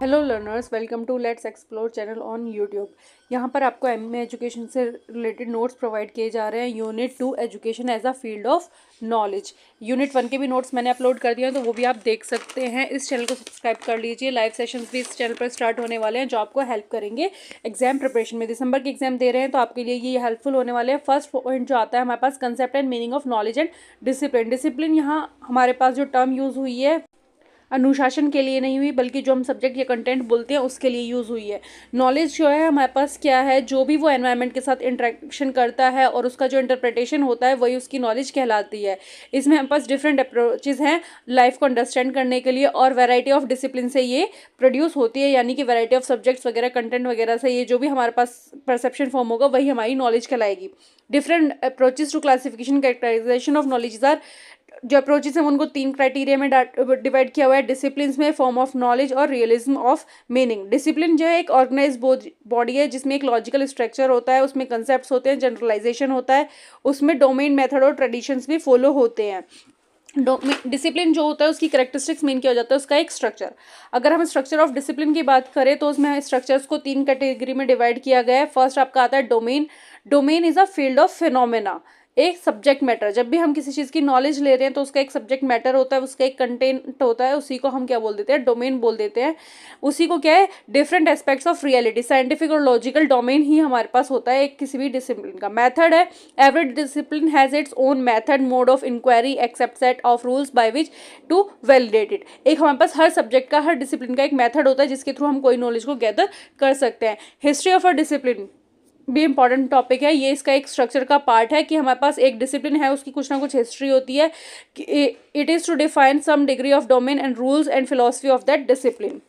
Hello learners, welcome to let's explore channel on YouTube. यहाँ पर आपको एमए एजुकेशन से रिलेटेड नोट्स प्रोवाइड किए जा रहे हैं। Unit 2 education as a field of knowledge. Unit 1 के भी नोट्स मैंने अपलोड कर दिए हैं, तो वो भी आप देख सकते हैं। इस चैनल को सब्सक्राइब कर लीजिए। लाइव सेशंस भी इस चैनल पर स्टार्ट होने वाले हैं, जो आपको हेल्प करेंगे एग्जाम प्रिपरेशन में। दिसंबर के एग्जाम दे रहे हैं, तो आपके लिए ये हेल्पफुल होने वाले हैं। फर्स्ट पॉइंट जो आता है हमारे पास, concept and meaning of knowledge and discipline. Discipline यहाँ हमारे पास जो टर्म यूज़ हुई है, अनुशासन के लिए नहीं हुई, बल्कि जो हम सब्जेक्ट या कंटेंट बोलते हैं उसके लिए यूज़ हुई है। नॉलेज जो है हमारे पास क्या है, जो भी वो एनवायरनमेंट के साथ इंटरेक्शन करता है और उसका जो इंटरप्रिटेशन होता है, वही उसकी नॉलेज कहलाती है। इसमें हमारे पास डिफरेंट अप्रोचेज हैं लाइफ को अंडरस्टैंड करने के लिए, और वैरायटी ऑफ डिसिप्लिन से ये प्रोड्यूस होती है। यानी कि वैरायटी ऑफ सब्जेक्ट्स वगैरह, कंटेंट वगैरह से ये जो भी हमारे पास परसेप्शन फॉर्म होगा, वही हमारी नॉलेज कहलाएगी। Different approaches to classification characterization of knowledge are, जो अप्रोचेस हैं उनको 3 क्राइटेरिया में डिवाइड किया हुआ है। डिसिप्लिन में फॉर्म ऑफ नॉलेज और रियलिज्म ऑफ मीनिंग। डिसिप्लिन जो है एक ऑर्गेनाइज बॉडी है, जिसमें एक लॉजिकल स्ट्रक्चर होता है, उसमें कंसेप्ट होते हैं, जनरलाइजेशन होता है, उसमें डोमेन मेथड और ट्रेडिशंस भी फॉलो होते हैं। डिसिप्लिन जो होता है उसकी कैरेक्टरिस्टिक्स मेन किया जाता है उसका एक स्ट्रक्चर। अगर हम स्ट्रक्चर ऑफ डिसिप्लिन की बात करें, तो उसमें स्ट्रक्चर्स को 3 कैटेगरी में डिवाइड किया गया है। फर्स्ट आपका आता है domain. Domain is a field of phenomena, एक सब्जेक्ट मैटर। जब भी हम किसी चीज़ की नॉलेज ले रहे हैं, तो उसका एक सब्जेक्ट मैटर होता है, उसका एक कंटेंट होता है, उसी को हम क्या बोल देते हैं, डोमेन बोल देते हैं। उसी को क्या है, different aspects of reality, scientific और लॉजिकल डोमेन ही हमारे पास होता है एक किसी भी डिसिप्लिन का। मेथड है, every discipline has its own method, mode of inquiry, accept set of rules by which to validate it. एक हमारे पास हर सब्जेक्ट का, हर डिसिप्लिन का एक मेथड होता है, जिसके थ्रू हम कोई नॉलेज को गैदर कर सकते हैं। हिस्ट्री ऑफ अ डिसिप्लिन भी इंपॉर्टेंट टॉपिक है। ये इसका एक स्ट्रक्चर का पार्ट है कि हमारे पास एक डिसिप्लिन है, उसकी कुछ ना कुछ हिस्ट्री होती है। It is to define some degree of domain and rules and philosophy of that discipline.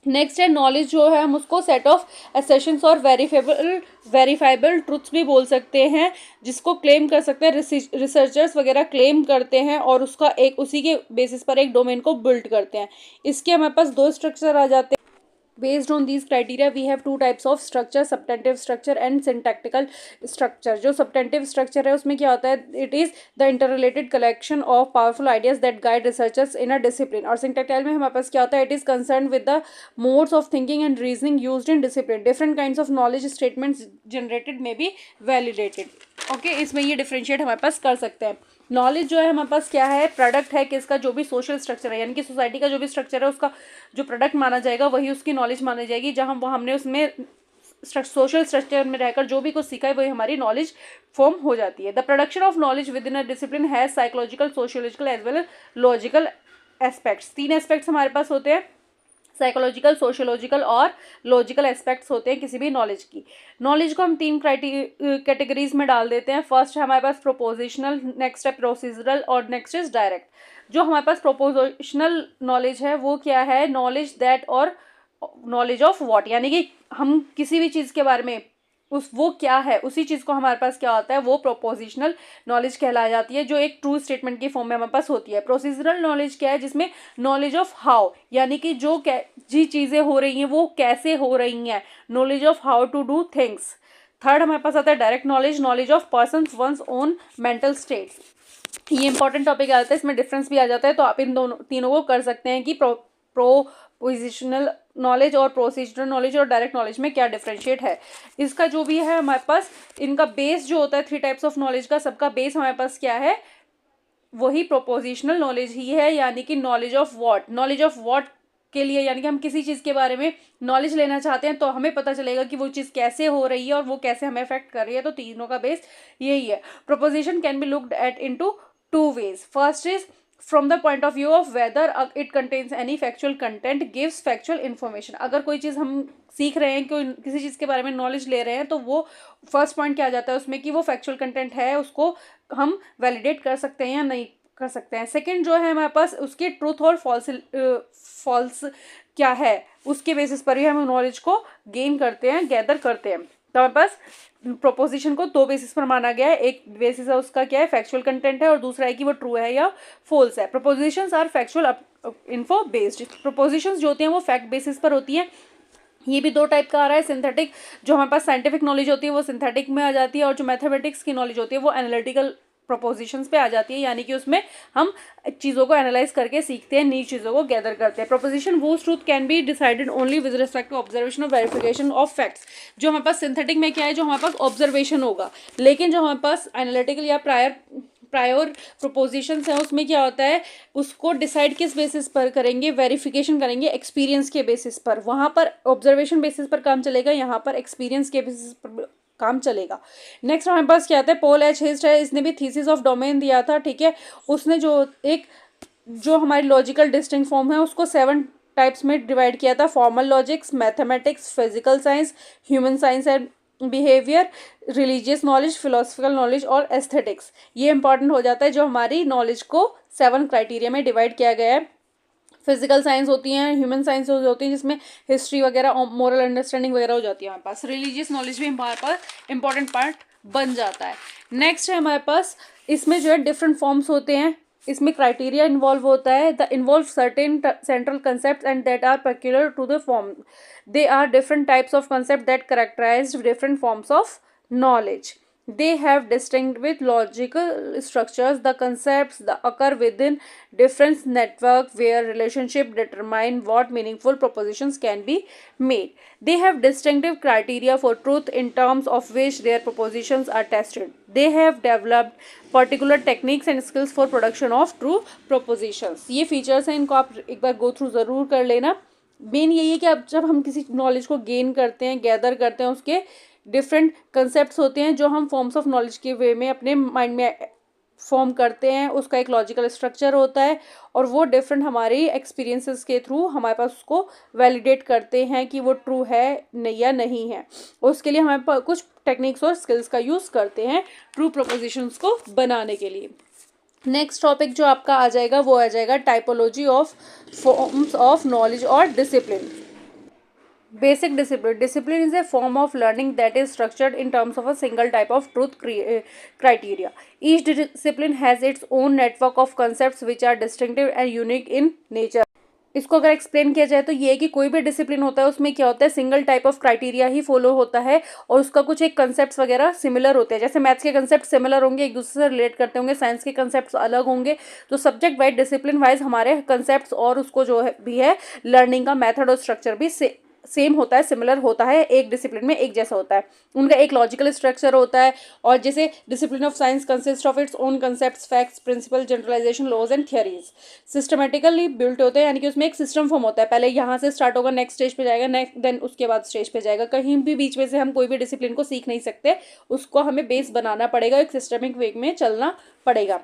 Next है नॉलेज, जो है हम उसको सेट ऑफ एसेशंस और वेरीफाइबल ट्रुथ्स भी बोल सकते हैं, जिसको क्लेम कर सकते हैं, रिसर्चर्स वगैरह क्लेम करते हैं, और उसका एक उसी के बेसिस पर एक डोमेन को बिल्ड करते हैं। इसके हमारे पास 2 स्ट्रक्चर आ जाते हैं। Based on these criteria, we have 2 types of structure, substantive structure and syntactical structure. जो substantive structure है उसमें क्या होता है, it is the interrelated collection of powerful ideas that guide researchers in a discipline. और syntactical में हमारे पास क्या होता है, it is concerned with the modes of thinking and reasoning used in discipline. Different kinds of knowledge statements generated may be validated. Okay, इसमें ये differentiate हमारे पास कर सकते हैं। नॉलेज जो है हमारे पास क्या है, प्रोडक्ट है किसका, जो भी सोशल स्ट्रक्चर है, यानी कि सोसाइटी का जो भी स्ट्रक्चर है, उसका जो प्रोडक्ट माना जाएगा वही उसकी नॉलेज मानी जाएगी। जहाँ वो हमने उसमें सोशल स्ट्रक्चर में रहकर जो भी कुछ सीखा है, वही हमारी नॉलेज फॉर्म हो जाती है। The production of knowledge within a discipline has psychological, sociological as well logical aspects. 3 aspects हमारे पास होते हैं, साइकोलॉजिकल, सोशियोलॉजिकल और लॉजिकल एस्पेक्ट्स होते हैं किसी भी नॉलेज की। नॉलेज को हम 3 कैटेगरीज में डाल देते हैं। फर्स्ट है हमारे पास प्रोपोजिशनल, नेक्स्ट है प्रोसीजरल, और नेक्स्ट इज डायरेक्ट। जो हमारे पास प्रोपोजिशनल नॉलेज है वो क्या है, नॉलेज दैट और नॉलेज ऑफ व्हाट, यानी कि हम किसी भी चीज़ के बारे में वो क्या है, उसी चीज़ को हमारे पास क्या होता है, वो प्रोपोजिशनल नॉलेज कहलाई जाती है, जो एक ट्रू स्टेटमेंट की फॉर्म में हमारे पास होती है। प्रोसीजरल नॉलेज क्या है, जिसमें नॉलेज ऑफ हाउ, यानी कि जो जी चीज़ें हो रही हैं वो कैसे हो रही हैं, knowledge of how to do things. Third हमारे पास आता है direct knowledge, knowledge of person one's own mental states. ये इंपॉर्टेंट टॉपिक आता है, इसमें डिफरेंस भी आ जाता है, तो आप इन तीनों को कर सकते हैं कि प्रोपोजिशनल नॉलेज और प्रोसीजरल नॉलेज और डायरेक्ट नॉलेज में क्या डिफरेंशिएट है। इसका जो भी है हमारे पास, इनका बेस जो होता है 3 टाइप्स ऑफ नॉलेज का, सबका बेस हमारे पास क्या है, वही प्रोपोजिशनल नॉलेज ही है, यानी कि knowledge of what. Knowledge of what के लिए, यानी कि हम किसी चीज़ के बारे में नॉलेज लेना चाहते हैं, तो हमें पता चलेगा कि वो चीज़ कैसे हो रही है और वो कैसे हमें अफेक्ट कर रही है। तो तीनों का बेस यही है। Proposition can be looked at into 2 ways. First is from the point of view of whether it contains any factual content, gives factual information. अगर कोई चीज़ हम सीख रहे हैं, कोई किसी चीज़ के बारे में नॉलेज ले रहे हैं, तो वो फर्स्ट पॉइंट क्या आ जाता है उसमें, कि वो फैक्चुअल कंटेंट है, उसको हम वैलिडेट कर सकते हैं या नहीं कर सकते हैं। सेकंड जो है हमारे पास, उसके ट्रूथ और फॉल्स क्या है, उसके बेसिस पर ही हम नॉलेज को गेन करते हैं, गैदर करते हैं। तो हमारे पास प्रोपोजिशन को 2 बेसिस पर माना गया है। एक बेसिस है उसका क्या है, फैक्चुअल कंटेंट है, और दूसरा है कि वो ट्रू है या फॉल्स है। Propositions are factual info based. Propositions जो होती हैं वो फैक्ट बेसिस पर होती हैं। ये भी 2 टाइप का आ रहा है। सिंथेटिक, जो हमारे पास साइंटिफिक नॉलेज होती है वो सिंथेटिक में आ जाती है, और जो मैथमेटिक्स की नॉलेज होती है वो एनालिटिकल प्रोपोजिशंस पे आ जाती है, यानी कि उसमें हम चीज़ों को एनालाइज करके सीखते हैं, नई चीज़ों को गैदर करते हैं। Proposition whose truth can be decided only with respect to observation और वेरिफिकेशन ऑफ फैक्ट्स। जो हमारे पास सिंथेटिक में क्या है, जो हमारे पास ऑब्जर्वेशन होगा, लेकिन जो हमारे पास एनालिटिकल या प्रायर प्रोपोजिशंस हैं उसमें क्या होता है, उसको डिसाइड किस बेसिस पर करेंगे, वेरिफिकेशन करेंगे एक्सपीरियंस के बेसिस पर। वहाँ पर ऑब्जर्वेशन बेसिस पर काम चलेगा, यहाँ पर एक्सपीरियंस के बेसिस पर काम चलेगा। नेक्स्ट हमारे पास क्या आता है, पॉल एच हिस्ट है, इसने भी थीसिस ऑफ डोमेन दिया था, ठीक है। उसने जो हमारी लॉजिकल डिस्टिंक्ट फॉर्म है उसको 7 टाइप्स में डिवाइड किया था। Formal logics, mathematics, physical science, human science and behaviour, religious knowledge, philosophical knowledge और एस्थेटिक्स। ये इंपॉर्टेंट हो जाता है, जो हमारी नॉलेज को 7 क्राइटेरिया में डिवाइड किया गया है। फिजिकल साइंस होती हैं, ह्यूमन साइंस होती हैं, जिसमें हिस्ट्री वगैरह, मोरल अंडरस्टैंडिंग वगैरह हो जाती है हमारे पास। रिलीजियस नॉलेज भी हमारे पास इंपॉर्टेंट पार्ट बन जाता है। नेक्स्ट है हमारे पास, इसमें जो है डिफरेंट फॉर्म्स होते हैं, इसमें क्राइटेरिया इन्वॉल्व होता है। The involve certain central concept and that are peculiar to the form. They are different types of concept that characterise different forms of knowledge. They have distinct with logical structures. The concepts that occur within different network where relationship determine what meaningful propositions can be made. They have distinctive criteria for truth in terms of which their propositions are tested. They have developed particular techniques and skills for production of true propositions. ये features हैं, इनको आप एक बार go through ज़रूर कर लेना। Main यही है कि अब जब हम किसी नॉलेज को गेन करते हैं, गैदर करते हैं, उसके डिफरेंट कंसेप्ट्स होते हैं जो हम फॉर्म्स ऑफ नॉलेज के वे में अपने माइंड में फॉर्म करते हैं। उसका एक लॉजिकल स्ट्रक्चर होता है और वो डिफरेंट हमारी एक्सपीरियंसेस के थ्रू हमारे पास उसको वैलिडेट करते हैं कि वो ट्रू है या नहीं है। उसके लिए हमारे पास कुछ टेक्निक्स और स्किल्स का यूज़ करते हैं ट्रू प्रोपोजिशंस को बनाने के लिए। नेक्स्ट टॉपिक जो आपका आ जाएगा वो आ जाएगा typology of forms of knowledge और discipline. Basic discipline. Discipline is a form of learning that is structured in terms of a single type of truth criteria. Each discipline has its own network of concepts which are distinctive and unique in nature. इसको अगर explain किया जाए तो ये है कि कोई भी डिसिप्लिन होता है उसमें क्या होता है, single type of criteria he follow होता है और उसका कुछ एक कंसेप्ट्स वगैरह सिमिलर होते हैं। जैसे मैथ्स के कंसेप्ट सिमिलर होंगे, एक दूसरे से रिलेट करते होंगे, साइंस के कंसेप्ट्स अलग होंगे। तो सब्जेक्ट वाइज, डिसिप्लिन वाइज हमारे कंसेप्ट्स और उसको जो है भी है लर्निंग का मेथड और स्ट्रक्चर भी सेम होता है, सिमिलर होता है, एक डिसिप्लिन में एक जैसा होता है। उनका एक लॉजिकल स्ट्रक्चर होता है और जैसे discipline of science consist of its own concepts, facts, principle, generalisation, laws and theories. Systematically built होते हैं, यानी कि उसमें एक सिस्टम फॉर्म होता है। पहले यहाँ से स्टार्ट होगा, नेक्स्ट स्टेज पे जाएगा, नेक्स्ट देन उसके बाद स्टेज पे जाएगा। कहीं भी बीच में से हम कोई भी डिसिप्लिन को सीख नहीं सकते, उसको हमें बेस बनाना पड़ेगा, एक सिस्टमिक वे में चलना पड़ेगा।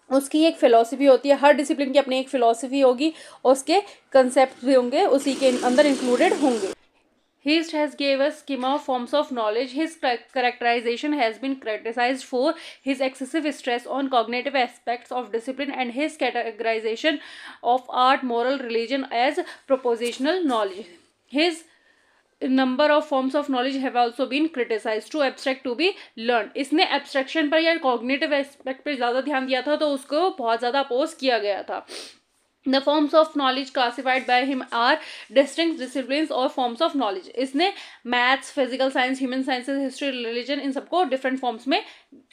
उसकी एक फिलॉसफी होती है, हर डिसिप्लिन की अपनी एक फिलॉसफी होगी और उसके कंसेप्ट भी होंगे, उसी के अंदर इंक्लूडेड होंगे। Hist has gave us schema of forms of knowledge. His characterization has been criticized for his excessive stress on cognitive aspects of discipline and his categorization of art, moral, religion as propositional knowledge. His number of forms of knowledge have also been criticized. Too abstract to be learned. इसने abstraction पर या cognitive aspect पर ज़्यादा ध्यान दिया था तो उसको बहुत ज़्यादा अपोज किया गया था। The forms of knowledge classified by him are distinct disciplines or forms of knowledge. इसने maths, physical science, human sciences, history, religion, इन सबको डिफरेंट फॉर्म्स में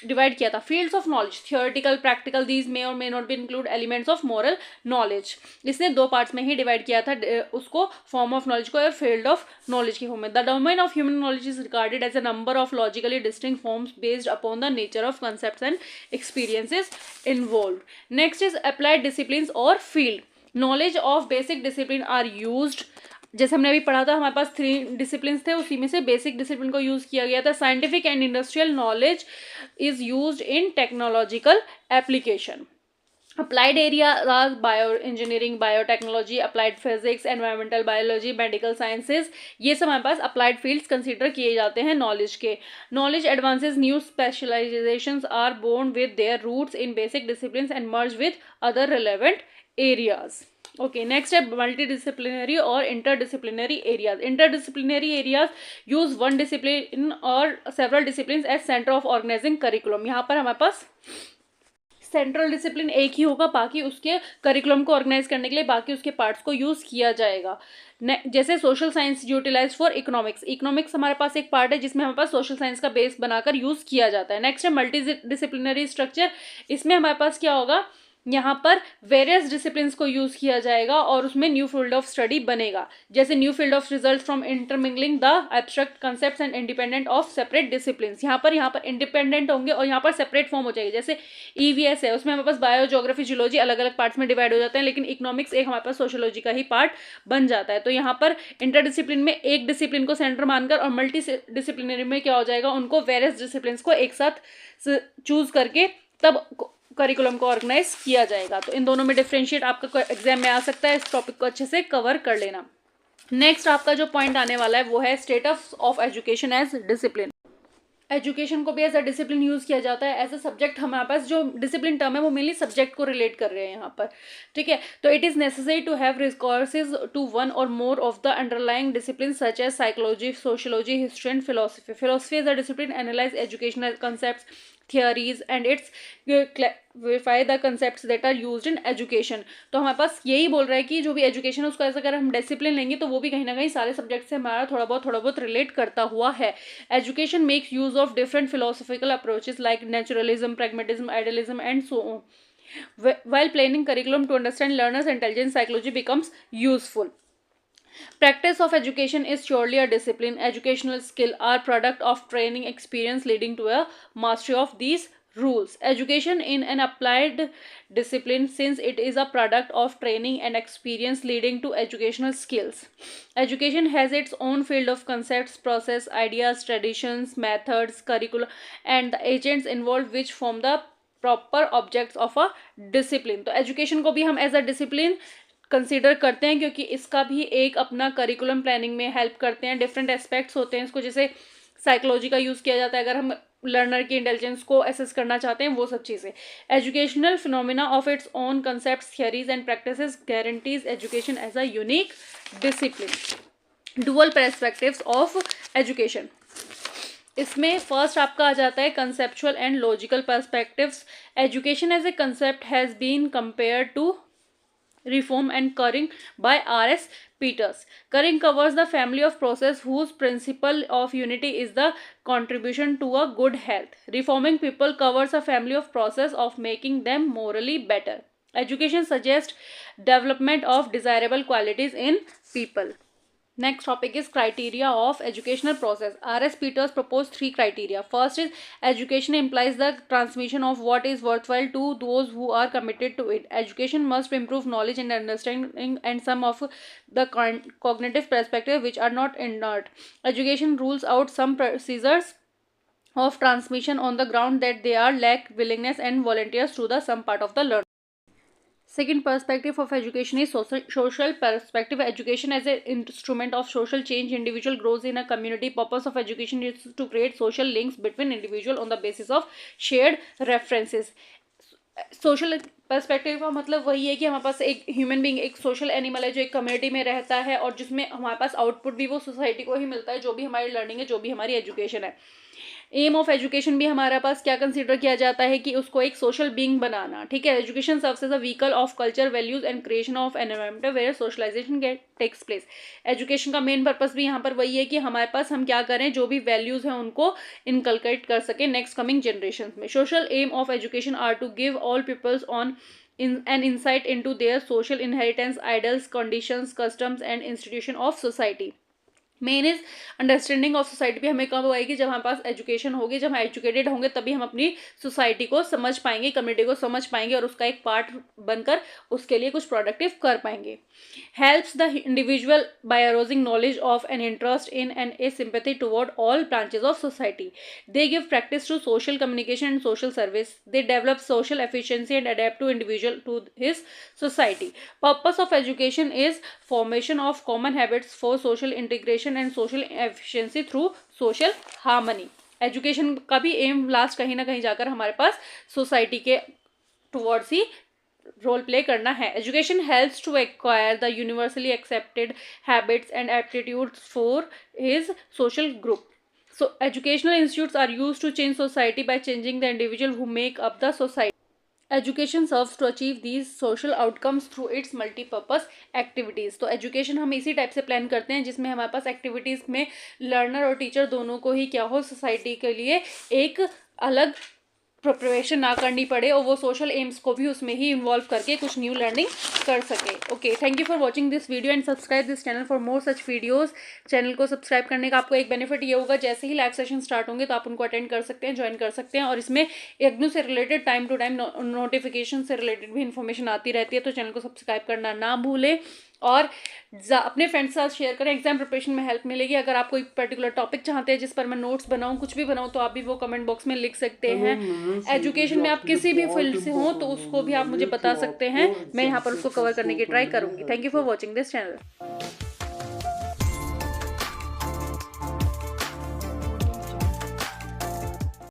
डिवाइड किया था। Fields of knowledge, theoretical, practical, these may और may not be include elements of moral knowledge. इसने 2 parts में ही divide किया था उसको, फॉर्म ऑफ नॉलेज को और फील्ड ऑफ नॉलेज के फॉर्म में। The domain of human knowledge is regarded as a number of logically distinct forms based upon the nature of concepts and experiences involve. Next is applied disciplines और field. Knowledge of basic discipline are used, जैसे हमने अभी पढ़ा था हमारे पास 3 discipline थे, उसी में से बेसिक डिसिप्लिन को यूज किया गया था। Scientific and industrial knowledge is used in technological application. Applied area bio engineering, biotechnology, applied physics, environmental biology, medical sciences, ये सब हमारे पास अप्लाइड फील्ड्स कंसीडर किए जाते हैं नॉलेज के। Knowledge advances, new specialisations are born with their roots in basic discipline and merge with other relevant areas. Okay, next है multidisciplinary और interdisciplinary areas. Interdisciplinary areas use one discipline or several disciplines as center of organizing curriculum. यहाँ पर हमारे पास central discipline एक ही होगा, बाकी उसके curriculum को ऑर्गेनाइज करने के लिए बाकी उसके पार्ट्स को यूज़ किया जाएगा। जैसे social science utilise for economics, economics हमारे पास एक पार्ट है जिसमें हमारे पास सोशल साइंस का बेस बनाकर यूज़ किया जाता है। नेक्स्ट है मल्टी डिसिप्लिनरी स्ट्रक्चर, इसमें हमारे पास क्या होगा, यहाँ पर वेरियस डिसिप्लिन्स को यूज़ किया जाएगा और उसमें न्यू फील्ड ऑफ स्टडी बनेगा, जैसे new field of result from intermingling the abstract concepts and independent of separate disciplines. यहाँ पर इंडिपेंडेंट होंगे और यहाँ पर सेपरेट फॉर्म हो जाएगी। जैसे ईवीएस है, उसमें हमारे पास बायो, ज्योग्राफी, जियोलॉजी अलग अलग पार्ट्स में डिवाइड हो जाते हैं, लेकिन इकोनॉमिक्स एक हमारे पास सोशियोलॉजी का ही पार्ट बन जाता है। तो यहाँ पर इंटरडिसिप्लिन में एक डिसिप्लिन को सेंटर मानकर और मल्टी डिसिप्लिनरी में क्या हो जाएगा, उनको वेरियस डिसिप्लिन्स को एक साथ चूज करके तब करिकुलम को ऑर्गेनाइज किया जाएगा। तो इन दोनों में डिफरेंशिएट आपका एग्जाम में आ सकता है, इस टॉपिक को अच्छे से कवर कर लेना। नेक्स्ट आपका जो पॉइंट आने वाला है वो है status of education as discipline. Education को भी एज अ डिसिप्लिन यूज़ किया जाता है। एज अ सब्जेक्ट हमारे पास जो डिसिप्लिन टर्म है वो मेनली सब्जेक्ट को रिलेट कर रहे हैं यहाँ पर, ठीक है। तो it is necessary to have resources to one और more of the underlying discipline such as psychology, sociology, history and philosophy. Philosophy as a discipline analyse educational concept, theories and its clarify the concepts that are used in education। तो हमारे पास यही बोल रहा है कि जो भी एजुकेशन है उसको ऐसा अगर हम डिसिप्लिन लेंगे तो वो भी कहीं ना कहीं सारे सब्जेक्ट से हमारा थोड़ा बहुत रिलेट करता हुआ है। Education makes use of different philosophical approaches like naturalism, pragmatism, idealism and so on. While planning curriculum to understand learners' intelligence, psychology becomes useful. Practice of education is surely a discipline. Educational skill are product of training experience leading to a mastery of these rules. Education in an applied discipline, since it is a product of training and experience leading to educational skills. Education has its own field of concepts, process, ideas, traditions, methods, curricula and the agents involved which form the proper objects of a discipline। तो education को भी हम as a discipline consider करते हैं क्योंकि इसका भी एक अपना करिकुलम प्लानिंग में हेल्प करते हैं। डिफरेंट एस्पेक्ट्स होते हैं इसको, जैसे साइकोलॉजी का यूज़ किया जाता है अगर हम लर्नर की इंटेलिजेंस को असेस करना चाहते हैं, वो सब चीज़ें। Educational phenomena of its own concepts, theories and practices guarantees education as a unique discipline. Dual perspectives of education, इसमें फर्स्ट आपका आ जाता है conceptual and logical perspectives. Education as a concept has been compared to reform and Curing by R.S. Peters. Curing covers the family of process whose principle of unity is the contribution to a good health. Reforming people covers a family of process of making them morally better. Education suggests development of desirable qualities in people. Next topic is criteria of educational process. R.S. Peters proposed 3 criteria. First is education implies the transmission of what is worthwhile to those who are committed to it. Education must improve knowledge and understanding and some of the cognitive perspective which are not inert. Education rules out some procedures of transmission on the ground that they are lack willingness and volunteers to the some part of the learner. Second perspective of education is social perspective. Education as an instrument of social change. Individual grows in a community. Purpose of education is to create social links between individual on the basis of shared references. Social perspective का मतलब वही है कि हमारे पास एक human being एक social animal है जो एक कम्युनिटी में रहता है और जिसमें हमारे पास आउटपुट भी वो सोसाइटी को ही मिलता है, जो भी हमारी लर्निंग है, जो भी हमारी एजुकेशन है। एम ऑफ एजुकेशन भी हमारे पास क्या कंसीडर किया जाता है कि उसको एक सोशल बीइंग बनाना, ठीक है। Education serves as a vehicle of culture, values and creation of environment where socialisation takes place. Education का मेन पर्पस भी यहाँ पर वही है कि हमारे पास हम क्या करें, जो भी वैल्यूज हैं उनको इनकलकेट कर सके नेक्स्ट कमिंग जनरेशन में। Social aim of education are to give all peoples on an insight into their social inheritance, ideals, conditions, customs and institution of society. Main is understanding of society भी हमें कब आएगी, जब हमारे पास education होगी, जब हम एजुकेटेड होंगे तभी हम अपनी सोसाइटी को समझ पाएंगे, कम्युनिटी को समझ पाएंगे और उसका एक पार्ट बनकर उसके लिए कुछ प्रोडक्टिव कर पाएंगे। Helps the individual by arousing knowledge of an interest in and a sympathy toward all branches of society. They give practice to social communication and social service. They develop social efficiency and adept to individual to his society. Purpose of education is formation of common habits for social integration and social efficiency through social harmony. Education का भी aim last कहीं ना कहीं जाकर हमारे पास society के towards ही role play करना है। Education helps to acquire the universally accepted habits and aptitudes for his social group. So educational institutes are used to change society by changing the individual who make up the society. Education serves to achieve these social outcomes through its multipurpose activities. तो education हम इसी type से plan करते हैं जिसमें हमारे पास activities में लर्नर और टीचर दोनों को ही क्या हो, सोसाइटी के लिए एक अलग प्रिपरेशन ना करनी पड़े और वो सोशल एम्स को भी उसमें ही इन्वॉल्व करके कुछ न्यू लर्निंग कर सके। Okay, thank you for watching this video and subscribe this channel for more such videos. Channel को सब्सक्राइब करने का आपको एक बेनिफिट ये होगा, जैसे ही लाइव सेशन स्टार्ट होंगे तो आप उनको अटेंड कर सकते हैं, ज्वाइन कर सकते हैं, और इसमें इग्नू से related time to time notification से रिलेटेड भी इन्फॉर्मेशन आती रहती है। तो चैनल को सब्सक्राइब करना ना भूलें और अपने फ्रेंड्स के साथ शेयर करें। एग्जाम प्रिपरेशन में हेल्प मिलेगी। अगर आप कोई पर्टिकुलर टॉपिक चाहते हैं जिस पर मैं नोट्स बनाऊं, कुछ भी बनाऊं, तो आप भी वो कमेंट बॉक्स में लिख सकते हैं। एजुकेशन में आप किसी भी फील्ड से हो तो उसको भी आप मुझे बता सकते हैं, मैं यहाँ पर उसको कवर करने की ट्राई करूंगी। Thank you for watching this channel.